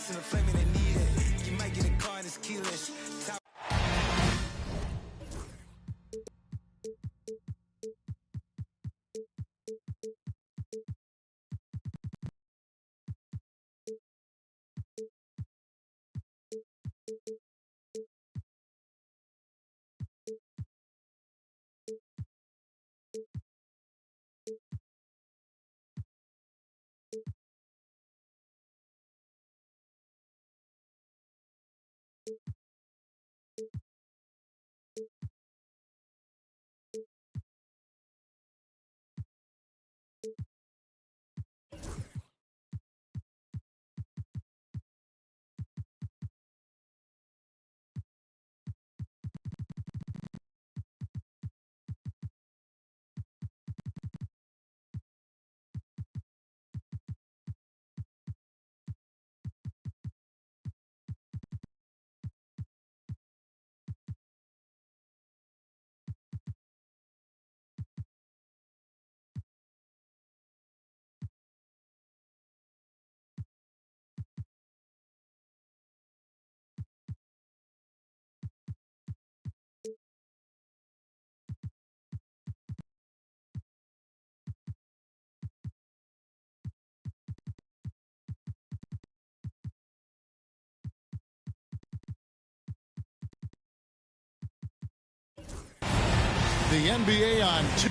chasing the flame and they need it. You might get a car and it's keyless. The NBA on two.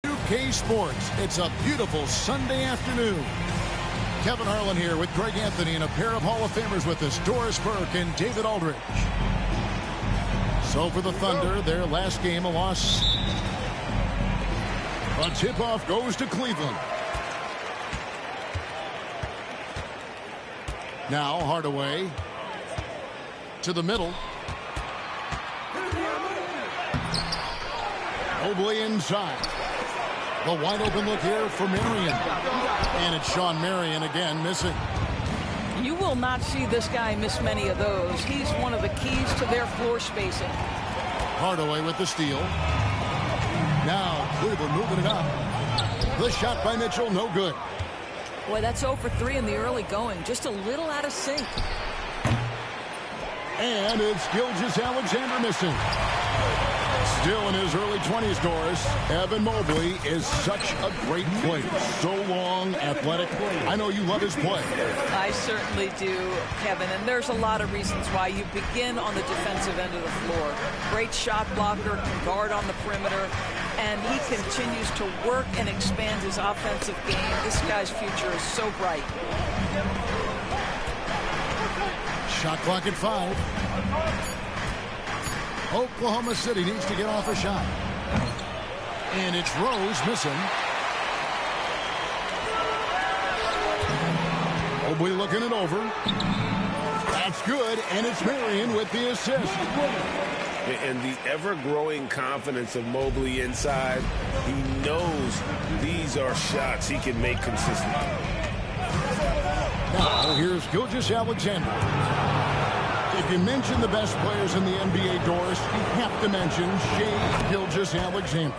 UK Sports. It's a beautiful Sunday afternoon. Kevin Harlan here with Greg Anthony and a pair of Hall of Famers with us, Doris Burke and David Aldridge. So for the Thunder, their last game, a loss. A tip-off goes to Cleveland. Now Hardaway to the middle. Mobley inside. The wide open look here for Marion. And it's Shawn Marion again missing. You will not see this guy miss many of those. He's one of the keys to their floor spacing. Hardaway with the steal. Now Cleveland moving it up. The shot by Mitchell, no good. Boy, that's 0 for 3 in the early going. Just a little out of sync. And it's Gilgeous-Alexander missing. Still in his early 20s, Doris, Evan Mobley is such a great player. So long, athletic. I know you love his play. I certainly do, Kevin. And there's a lot of reasons why. You begin on the defensive end of the floor. Great shot blocker, can guard on the perimeter. And he continues to work and expand his offensive game. This guy's future is so bright. Shot clock at 5. Oklahoma City needs to get off a shot. And it's Rose missing. Mobley looking it over. That's good, and it's Marion with the assist. And the ever-growing confidence of Mobley inside, he knows these are shots he can make consistently. Now, here's Gilgeous-Alexander. If you mention the best players in the NBA, Doris, you have to mention Shai Gilgeous-Alexander.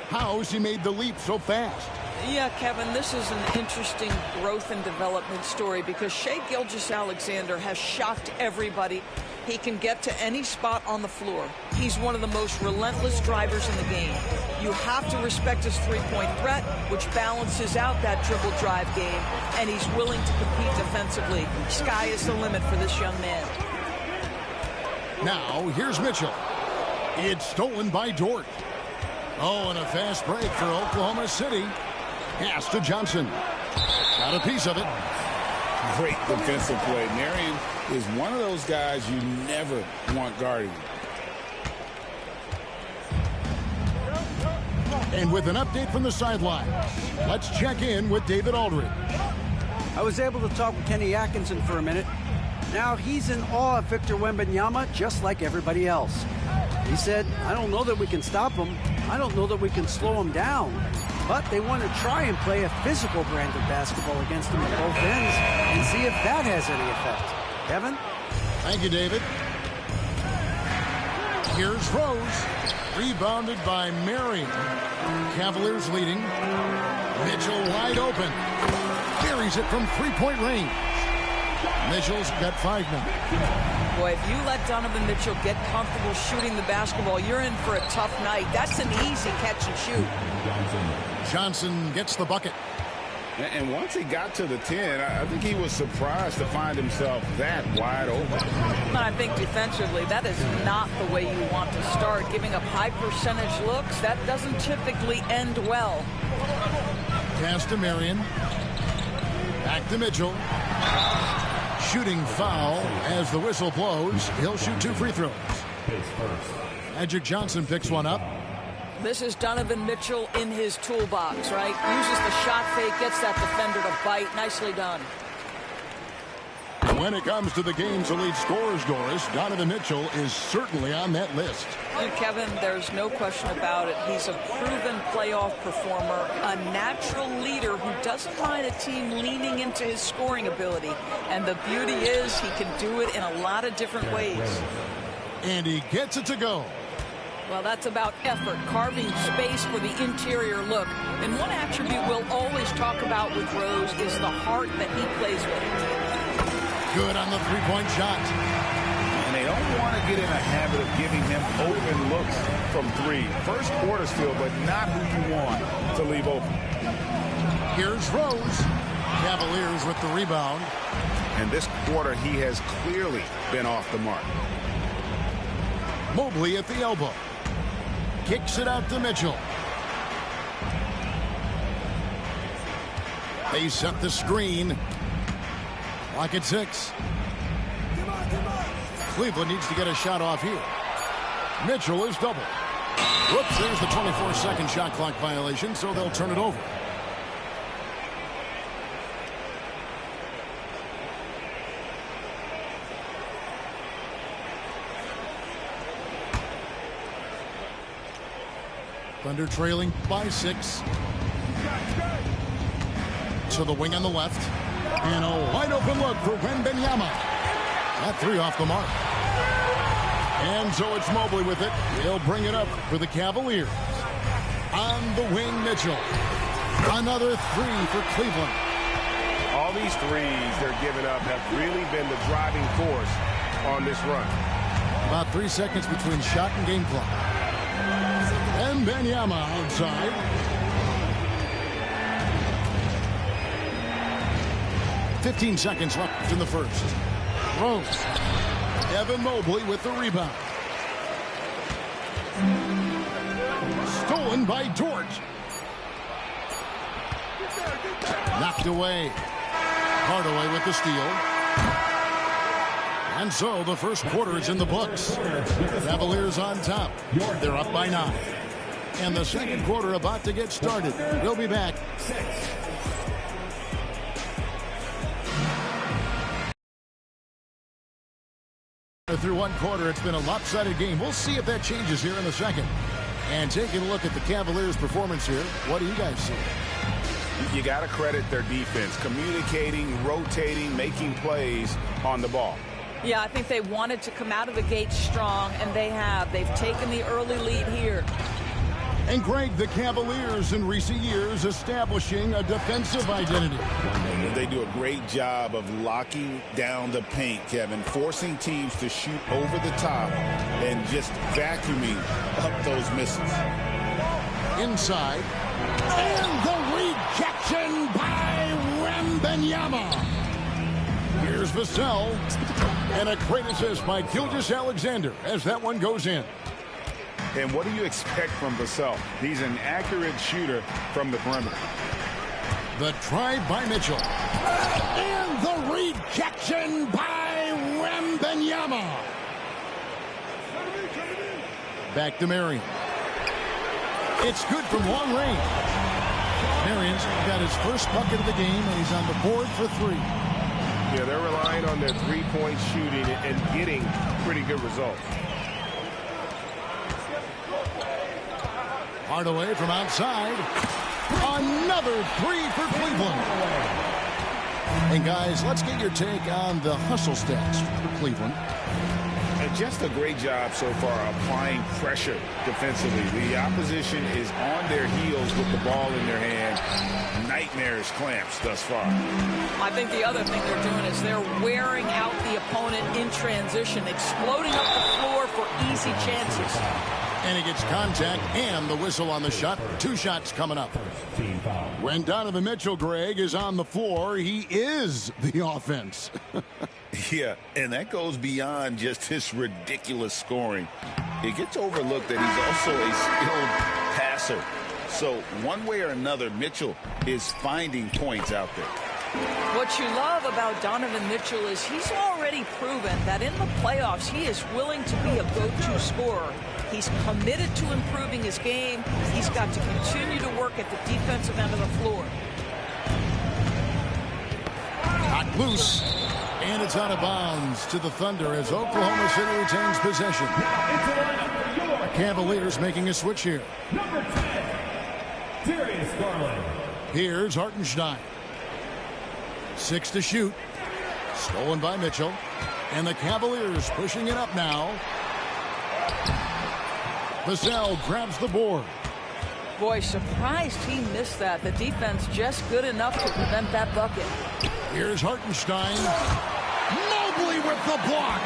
How has he made the leap so fast? Yeah, Kevin, this is an interesting growth and development story because Shai Gilgeous-Alexander has shocked everybody. He can get to any spot on the floor. He's one of the most relentless drivers in the game. You have to respect his three-point threat, which balances out that dribble drive game, and he's willing to compete defensively. Sky is the limit for this young man. Now, here's Mitchell. It's stolen by Dort. Oh, and a fast break for Oklahoma City. Pass to Johnson. Got a piece of it. Great defensive play. Marion is one of those guys you never want guarding. And with an update from the sidelines, let's check in with David Aldridge. I was able to talk with Kenny Atkinson for a minute. Now he's in awe of Victor Wembanyama just like everybody else. He said, I don't know that we can stop him. I don't know that we can slow him down. But they want to try and play a physical brand of basketball against him at both ends and see if that has any effect. Kevin? Thank you, David. Here's Rose. Rebounded by Marion. Cavaliers leading. Mitchell wide open. Buries it from three-point range. Mitchell's got 5 now. Boy, if you let Donovan Mitchell get comfortable shooting the basketball, you're in for a tough night. That's an easy catch and shoot. Johnson gets the bucket. And once he got to the 10, I think he was surprised to find himself that wide open. I think defensively, that is not the way you want to start. Giving up high percentage looks, that doesn't typically end well. Pass to Marion. Back to Mitchell. Shooting foul as the whistle blows. He'll shoot 2 free throws. Magic Johnson picks one up. This is Donovan Mitchell in his toolbox, right? Uses the shot fake, gets that defender to bite. Nicely done. When it comes to the game's elite scorers, Doris, Donovan Mitchell is certainly on that list. And Kevin, there's no question about it. He's a proven playoff performer, a natural leader who doesn't mind a team leaning into his scoring ability. And the beauty is he can do it in a lot of different ways. And he gets it to go. Well, that's about effort, carving space for the interior look. And one attribute we'll always talk about with Rose is the heart that he plays with. Good on the three-point shot. And they don't want to get in a habit of giving him open looks from 3. First quarter still, but not who you want to leave open. Here's Rose. Cavaliers with the rebound. And this quarter, he has clearly been off the mark. Mobley at the elbow. Kicks it out to Mitchell. They set the screen. Lock at 6. Cleveland needs to get a shot off here. Mitchell is double. Whoops, there's the 24-second shot clock violation, so they'll turn it over. Thunder trailing by 6. To the wing on the left. And a wide open look for Wembanyama. That 3 off the mark. And so it's Mobley with it. He'll bring it up for the Cavaliers. On the wing, Mitchell. Another 3 for Cleveland. All these threes they're giving up have really been the driving force on this run. About 3 seconds between shot and game clock. Wembanyama outside. .15 seconds left in the first. Rose. Evan Mobley with the rebound. Stolen by Dort. Knocked away. Hardaway with the steal. And so the first quarter is in the books. Cavaliers on top. They're up by 9. And the second quarter about to get started. We'll be back. Through one quarter, it's been a lopsided game. We'll see if that changes here in the second. And taking a look at the Cavaliers' performance here, what do you guys see? You got to credit their defense, communicating, rotating, making plays on the ball. Yeah, I think they wanted to come out of the gate strong, and they have. They've taken the early lead here. And Greg, the Cavaliers in recent years establishing a defensive identity. They do a great job of locking down the paint, Kevin, forcing teams to shoot over the top and just vacuuming up those misses. Inside. And the rejection by Wembanyama. Here's Vassell. And a great assist by Gilgeous-Alexander as that one goes in. And what do you expect from Vassell? He's an accurate shooter from the perimeter. The drive by Mitchell. And the rejection by Wembanyama. Back to Marion. It's good from long range. Marion's got his first bucket of the game, and he's on the board for three. Yeah, they're relying on their three-point shooting and getting pretty good results. Hardaway from outside. Another three for Cleveland. And guys, let's get your take on the hustle stats for Cleveland. And just a great job so far applying pressure defensively. The opposition is on their heels with the ball in their hand. Nightmarish clamps thus far. I think the other thing they're doing is they're wearing out the opponent in transition, exploding up the floor for easy chances. And he gets contact and the whistle on the shot. Two shots coming up. When Donovan Mitchell, Greg, is on the floor, he is the offense. Yeah, and that goes beyond just his ridiculous scoring. It gets overlooked that he's also a skilled passer. So one way or another, Mitchell is finding points out there. What you love about Donovan Mitchell is he's already proven that in the playoffs he is willing to be a go-to scorer. He's committed to improving his game. He's got to continue to work at the defensive end of the floor. Got loose. And it's out of bounds to the Thunder as Oklahoma City retains possession. The Cavaliers making a switch here. Number 10, Darius Garland. Here's Hartenstein. 6 to shoot. Stolen by Mitchell. And the Cavaliers pushing it up now. Vassell grabs the board. Boy, surprised he missed that. The defense just good enough to prevent that bucket. Here's Hartenstein. Mobley with the block.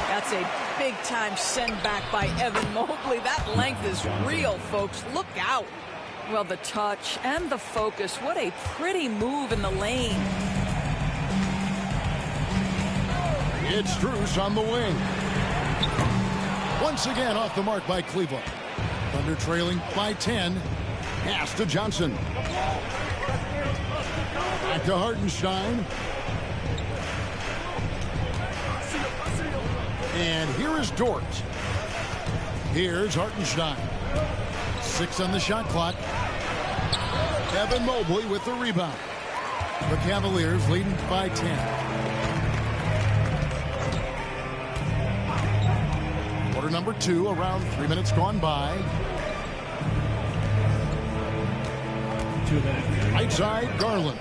That's a big-time send-back by Evan Mobley. That length is real, folks. Look out. Well, the touch and the focus. What a pretty move in the lane. It's Strus on the wing. Once again off the mark by Cleveland. Thunder trailing by 10. Pass to Johnson. Back to Hartenstein. And here is Dort. Here's Hartenstein. 6 on the shot clock. Evan Mobley with the rebound. The Cavaliers leading by 10. Quarter number 2, around 3 minutes gone by. Right side, Garland.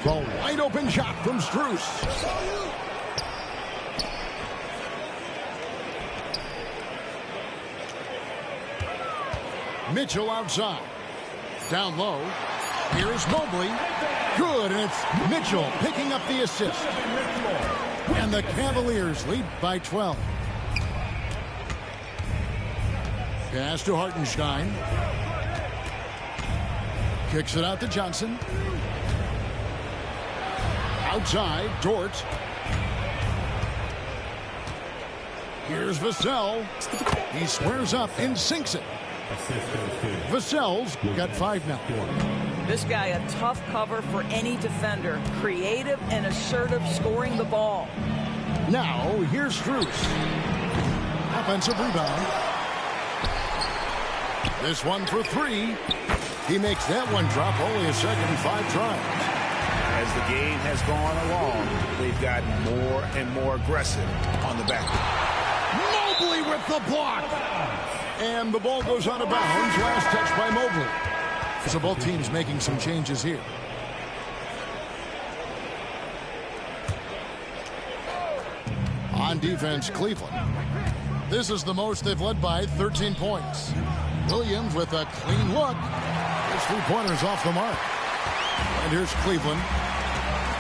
The wide open shot from Strus. Mitchell outside. Down low. Here's Mobley. Good, and it's Mitchell picking up the assist. And the Cavaliers lead by 12. Pass to Hartenstein. Kicks it out to Johnson. Outside, Dort. Here's Vassell. He squares up and sinks it. Vassell's got 5 now. This guy a tough cover for any defender. Creative and assertive scoring the ball. Now, here's Strus. Offensive rebound. This one for three. He makes that one drop, only a second and 5 tries. As the game has gone along, they've gotten more and more aggressive on the back. Mobley with the block. And the ball goes out of bounds. Last touch by Mobley. So both teams making some changes here. On defense, Cleveland. This is the most they've led by, 13 points. Williams with a clean look. His 3-pointers off the mark. And here's Cleveland.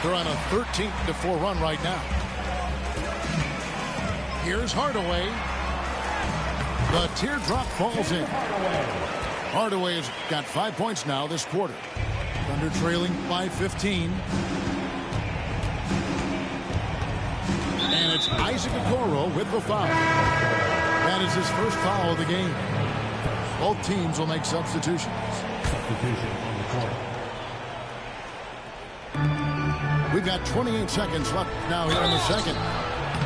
They're on a 13-4 run right now. Here's Hardaway. The teardrop falls in. Hardaway has got 5 points now this quarter. Thunder trailing by 15. And it's Isaac Okoro with the foul. That is his first foul of the game. Both teams will make substitutions. Substitution on the court. We've got 28 seconds left now here in the second.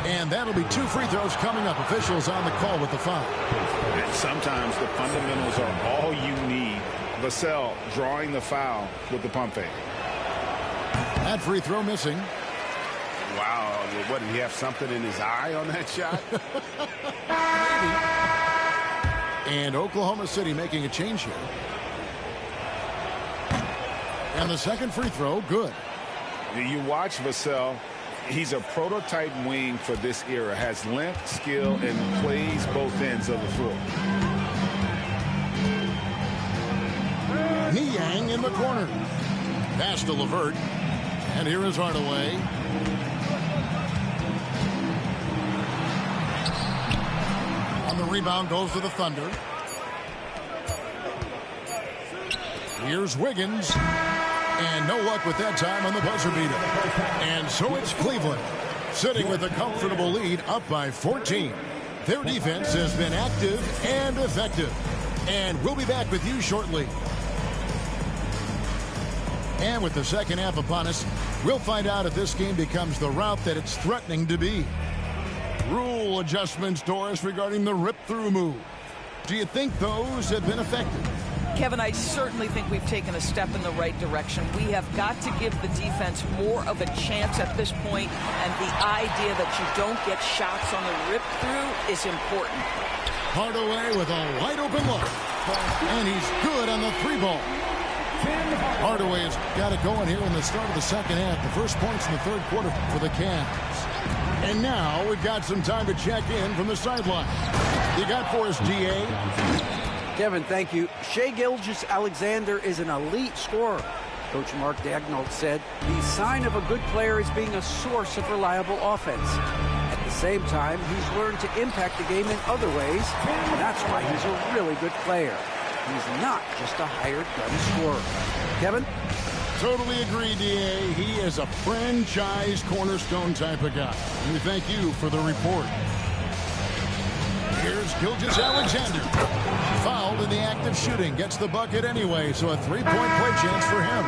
And that'll be 2 free throws coming up. Officials on the call with the foul. And sometimes the fundamentals are all you need. Vassell drawing the foul with the pump fake. That free throw missing. Wow, what, did he have something in his eye on that shot? Maybe. And Oklahoma City making a change here. And the second free throw, good. You watch Vassell. He's a prototype wing for this era. Has length, skill, and plays both ends of the floor. Niang in the corner. Pass to LeVert. And here is Hardaway. On the rebound goes to the Thunder. Here's Wiggins. And no luck with that time on the buzzer beater. And so it's Cleveland sitting with a comfortable lead up by 14. Their defense has been active and effective. And we'll be back with you shortly. And with the second half upon us, we'll find out if this game becomes the route that it's threatening to be. Rule adjustments, Doris, regarding the rip-through move. Do you think those have been effective? Kevin, I certainly think we've taken a step in the right direction. We have got to give the defense more of a chance at this point, and the idea that you don't get shots on the rip-through is important. Hardaway with a wide-open look, and he's good on the 3-ball. Hardaway has got it going here in the start of the second half. The first points in the third quarter for the Cavs. And now we've got some time to check in from the sideline. You got for us, D.A.? Kevin, thank you. Shai Gilgeous-Alexander is an elite scorer. Coach Mark Daigneault said the sign of a good player is being a source of reliable offense. At the same time, he's learned to impact the game in other ways, and that's why he's a really good player. He's not just a hired gun scorer. Kevin? Totally agree, D.A. He is a franchise cornerstone type of guy. And we thank you for the report. Here's Gilgeous-Alexander. Fouled in the act of shooting. Gets the bucket anyway, so a 3-point play chance for him.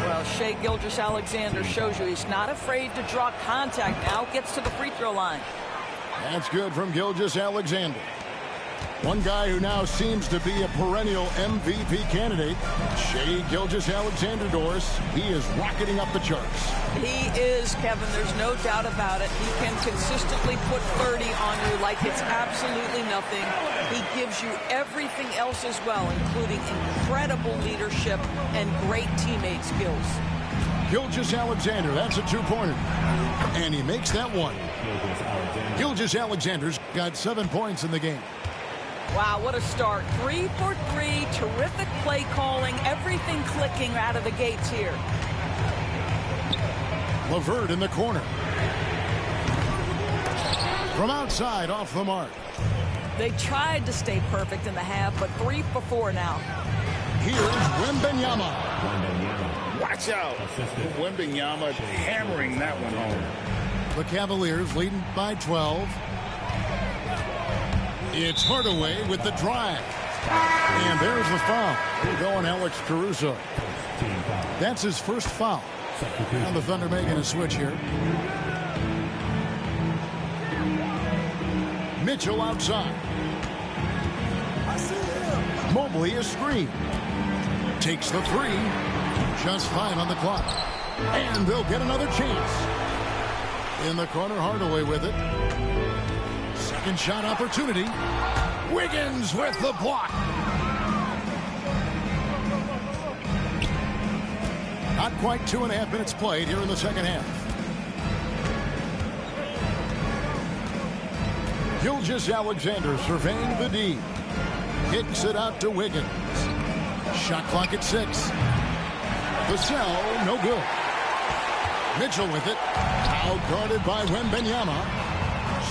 Well, Shai Gilgeous-Alexander shows you he's not afraid to draw contact now. Gets to the free throw line. That's good from Gilgeous-Alexander. One guy who now seems to be a perennial MVP candidate, Shai Gilgeous-Alexander, Doris. He is rocketing up the charts. He is, Kevin. There's no doubt about it. He can consistently put 30 on you like it's absolutely nothing. He gives you everything else as well, including incredible leadership and great teammate skills. Gilgeous-Alexander, that's a 2-pointer. And he makes that one. Gilgeous-Alexander's got 7 points in the game. Wow, what a start. 3 for 3, terrific play calling, everything clicking out of the gates here. LeVert in the corner. From outside, off the mark. They tried to stay perfect in the half, but 3 for 4 now. Here's Wembanyama. Watch out. Wembanyama hammering that one home. The Cavaliers leading by 12. It's Hardaway with the drive. And there's the foul. We're going Alex Caruso. That's his first foul. And the Thunder making a switch here. Mitchell outside. Mobley is screened. Takes the three. Just 5 on the clock. And they'll get another chance. In the corner, Hardaway with it. Second shot opportunity. Wiggins with the block. Not quite 2.5 minutes played here in the second half. Gilgeous-Alexander surveying the D. Kicks it out to Wiggins. Shot clock at 6. The cell, no good. Mitchell with it. Out guarded by Wembanyama.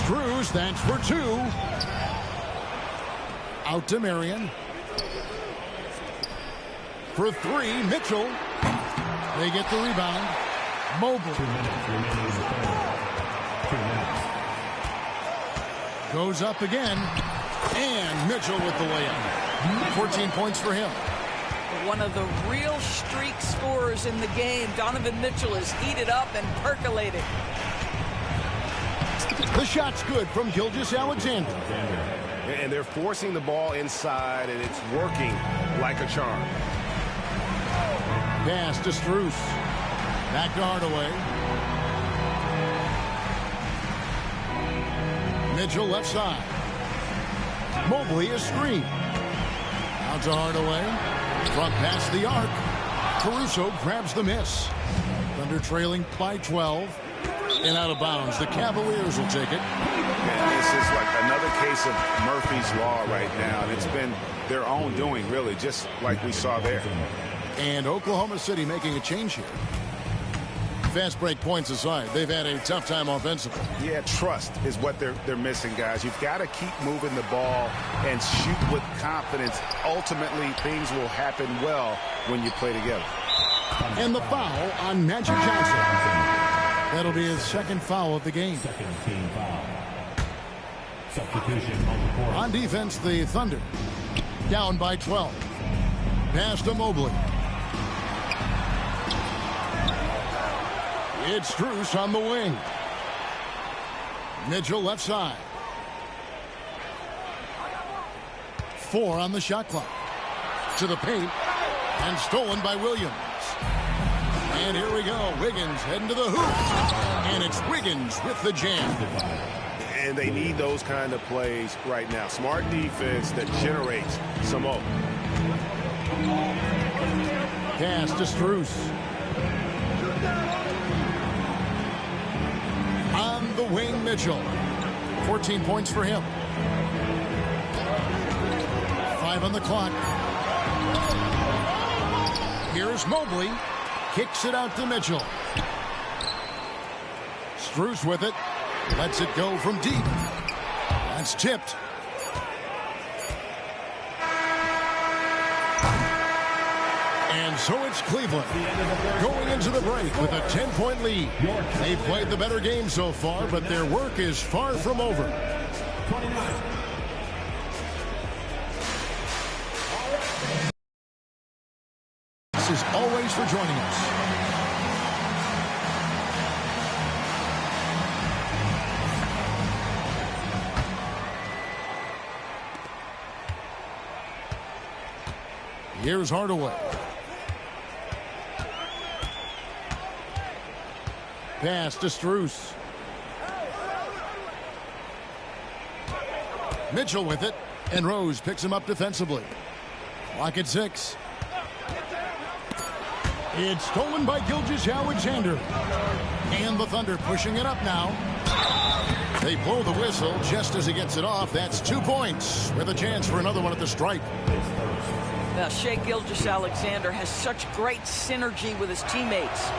Strus, that's for 2. Out to Marion. For 3, Mitchell. They get the rebound. Mobley. 2 minutes remaining in the third. 2 minutes. Goes up again. And Mitchell with the layup. 14 points for him. One of the real streak scorers in the game. Donovan Mitchell is heated up and percolating. The shot's good from Gilgeous-Alexander. And they're forcing the ball inside, and it's working like a charm. Pass to Strus. Back to Hardaway. Mitchell left side. Mobley is screened. Out to Hardaway. Front past the arc. Caruso grabs the miss. Thunder trailing by 12. And out of bounds. The Cavaliers will take it. Man, this is like another case of Murphy's Law right now. And it's been their own doing, really, just like we saw there. And Oklahoma City making a change here. Fast break points aside, they've had a tough time offensively. Yeah, trust is what they're missing, guys. You've got to keep moving the ball and shoot with confidence. Ultimately, things will happen well when you play together. And the foul on Magic Johnson. That'll be his second foul of the game. Second team foul. Substitution on the court. On defense, the Thunder down by 12. Pass to Mobley. It's Strus on the wing. Mitchell left side. 4 on the shot clock. To the paint. And stolen by Williams. And here we go. Wiggins heading to the hoop. And it's Wiggins with the jam. And they need those kind of plays right now. Smart defense that generates some hope. Pass to Strus. On the wing, Mitchell. 14 points for him. 5 on the clock. Here's Mobley. Kicks it out to Mitchell. Strus with it. Lets it go from deep. That's tipped. And so it's Cleveland going into the break with a 10-point lead. They've played the better game so far, but their work is far from over. 29. This is always for joining us. Here's Hardaway. Pass to Strus. Mitchell with it, and Rose picks him up defensively. Clock at 6. It's stolen by Gilgeous-Alexander. And the Thunder pushing it up now. They blow the whistle just as he gets it off. That's 2 points with a chance for another one at the stripe. Now, Shai Gilgeous-Alexander has such great synergy with his teammates.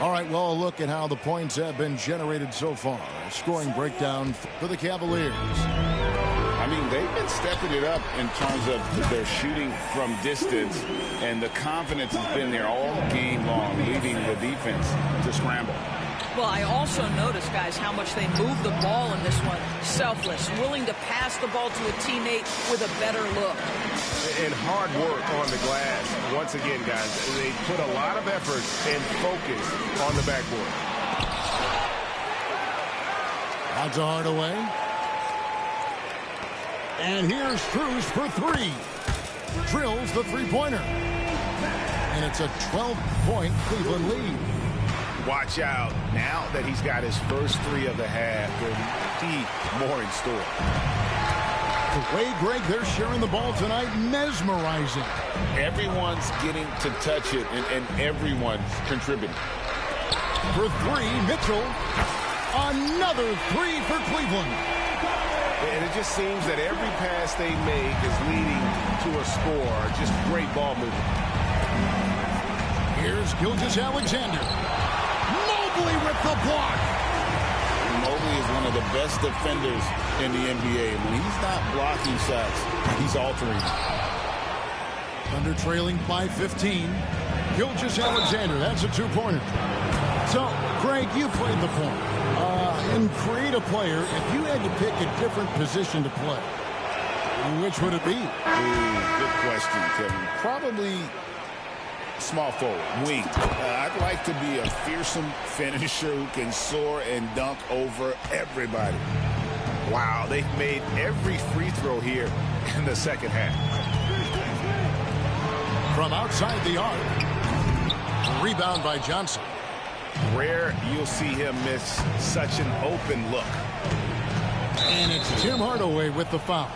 All right, well, a look at how the points have been generated so far. A scoring breakdown for the Cavaliers. I mean, they've been stepping it up in terms of their shooting from distance, and the confidence has been there all game long, leaving the defense to scramble. Well, I also noticed, guys, how much they move the ball in this one. Selfless, willing to pass the ball to a teammate with a better look. And hard work on the glass. Once again, guys, they put a lot of effort and focus on the backboard. Out to Hardaway. And here's Strus for three. Drills the three-pointer. And it's a 12-point Cleveland lead. Watch out. Now that he's got his first three of the half, there'll be more in store. The way, Greg, they're sharing the ball tonight, mesmerizing. Everyone's getting to touch it, and everyone's contributing. For three, Mitchell. Another three for Cleveland. And it just seems that every pass they make is leading to a score. Just great ball movement. Here's Gilgeous-Alexander. Mobley with the block. Mobley is one of the best defenders in the NBA. When he's not blocking shots, he's altering. Thunder trailing by 15. Gilgeous-Alexander, that's a two-pointer. So, Greg, you played the point. And create a player, if you had to pick a different position to play, which would it be? Ooh, good question, Kevin. Probably small forward, wing. I'd like to be a fearsome finisher who can soar and dunk over everybody. Wow, they've made every free throw here in the second half. From outside the arc, rebound by Johnson. Rare you'll see him miss such an open look. And it's Tim Hardaway with the foul.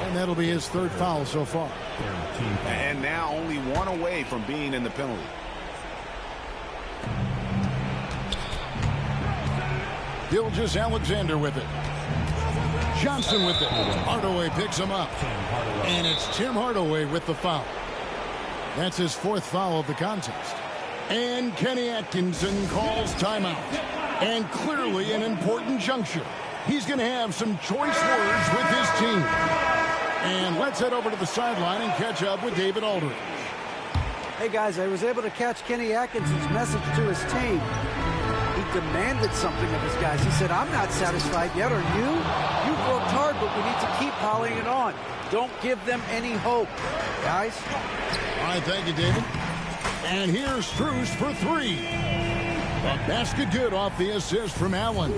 And that'll be his third foul so far. And now only one away from being in the penalty. Gilgeous-Alexander with it. Johnson with it. Hardaway picks him up. And it's Tim Hardaway with the foul. That's his fourth foul of the contest. And Kenny Atkinson calls timeout. And clearly an important juncture. He's going to have some choice words with his team. And let's head over to the sideline and catch up with David Aldridge. Hey, guys, I was able to catch Kenny Atkinson's message to his team. He demanded something of his guys. He said, I'm not satisfied yet, are you? You've worked hard, but we need to keep piling it on. Don't give them any hope, guys. All right, thank you, David. And here's Strus for three. A basket good off the assist from Allen.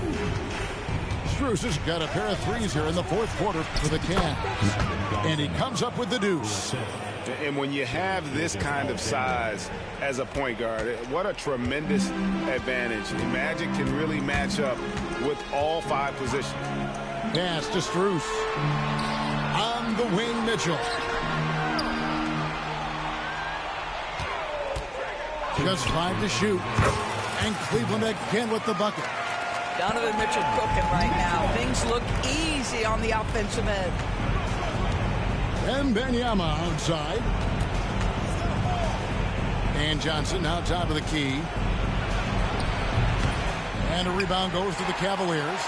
Strus has got a pair of threes here in the fourth quarter for the Cavs. And he comes up with the deuce. And when you have this kind of size as a point guard, what a tremendous advantage. The Magic can really match up with all five positions. Pass to Strus. On the wing, Mitchell. Just 5 to shoot. And Cleveland again with the bucket. Donovan Mitchell cooking right now. Things look easy on the offensive end. And Wembanyama outside. And Johnson now top of the key. And a rebound goes to the Cavaliers.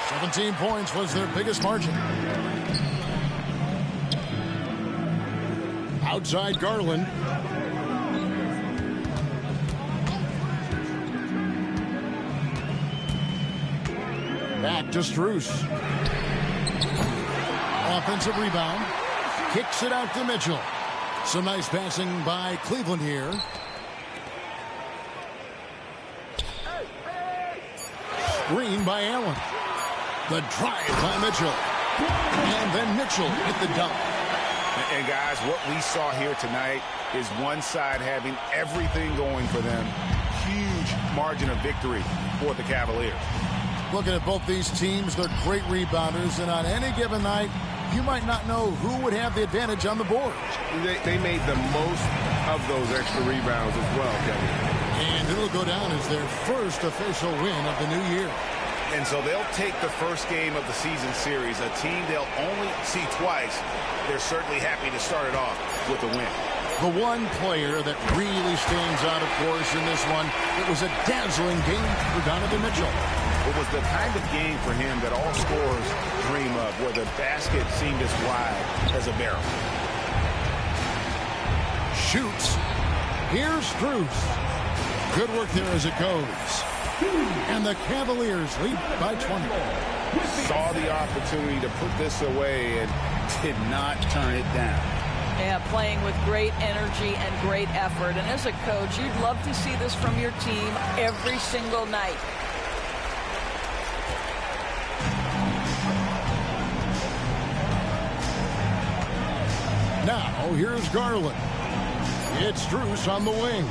17 points was their biggest margin. Outside Garland. Back to Strus. Offensive rebound. Kicks it out to Mitchell. Some nice passing by Cleveland here. Screen by Allen. The drive by Mitchell. And then Mitchell hit the dunk. And guys, what we saw here tonight is one side having everything going for them. Huge margin of victory for the Cavaliers. Looking at both these teams, they're great rebounders, and on any given night, you might not know who would have the advantage on the board. They made the most of those extra rebounds as well, Kevin. And it'll go down as their first official win of the new year. And so they'll take the first game of the season series, a team they'll only see twice. They're certainly happy to start it off with a win. The one player that really stands out, of course, in this one, it was a dazzling game for Donovan Mitchell. It was the kind of game for him that all scorers dream of, where the basket seemed as wide as a barrel. Shoots. Here's Strus. Good work there as it goes. And the Cavaliers lead by 20. Saw the opportunity to put this away and did not turn it down. Yeah, playing with great energy and great effort. And as a coach, you'd love to see this from your team every single night. Now, here's Garland. It's Strus on the wing.